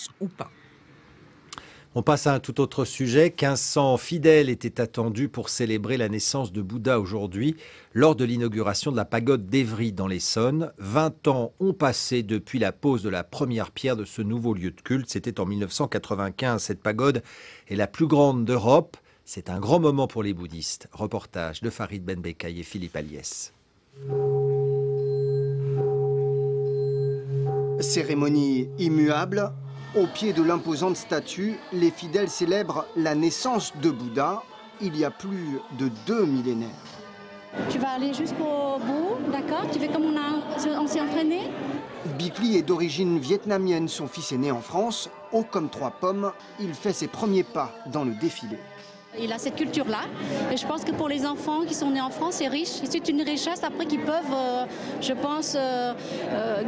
France ou pas. On passe à un tout autre sujet. 1500 fidèles étaient attendus pour célébrer la naissance de Bouddha aujourd'hui, lors de l'inauguration de la pagode d'Évry dans l'Essonne. 20 ans ont passé depuis la pose de la première pierre de ce nouveau lieu de culte. C'était en 1995. Cette pagode est la plus grande d'Europe. C'est un grand moment pour les bouddhistes. Reportage de Farid Benbekay et Philippe Aliès. Cérémonie immuable. Au pied de l'imposante statue, les fidèles célèbrent la naissance de Bouddha il y a plus de 2 millénaires. Tu vas aller jusqu'au bout, d'accord? Tu fais comme on s'est entraîné? Bicli est d'origine vietnamienne, son fils est né en France. Haut comme 3 pommes, il fait ses premiers pas dans le défilé. Il a cette culture-là, et je pense que pour les enfants qui sont nés en France, c'est riche. C'est une richesse après qu'ils peuvent, je pense,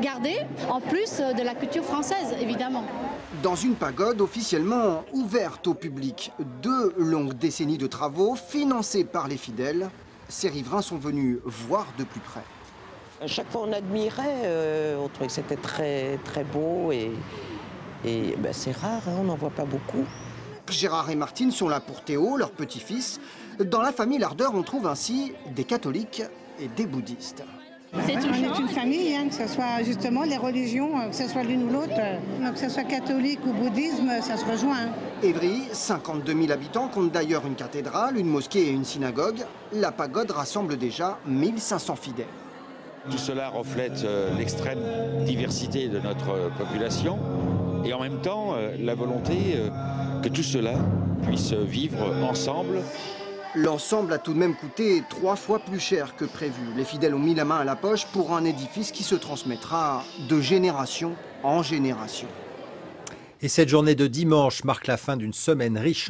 garder, en plus de la culture française, évidemment. Dans une pagode officiellement ouverte au public, 2 longues décennies de travaux financés par les fidèles, ces riverains sont venus voir de plus près. À chaque fois on admirait, on trouvait que c'était très, très beau et ben, c'est rare, hein, on n'en voit pas beaucoup. Gérard et Martine sont là pour Théo, leur petit-fils. Dans la famille Lardeur, on trouve ainsi des catholiques et des bouddhistes. On est une famille, hein, que ce soit justement les religions, que ce soit l'une ou l'autre, que ce soit catholique ou bouddhisme, ça se rejoint. Évry, 52 000 habitants, compte d'ailleurs une cathédrale, une mosquée et une synagogue. La pagode rassemble déjà 1500 fidèles. Tout cela reflète l'extrême diversité de notre population et en même temps la volonté que tout cela puisse vivre ensemble. L'ensemble a tout de même coûté 3 fois plus cher que prévu. Les fidèles ont mis la main à la poche pour un édifice qui se transmettra de génération en génération. Et cette journée de dimanche marque la fin d'une semaine riche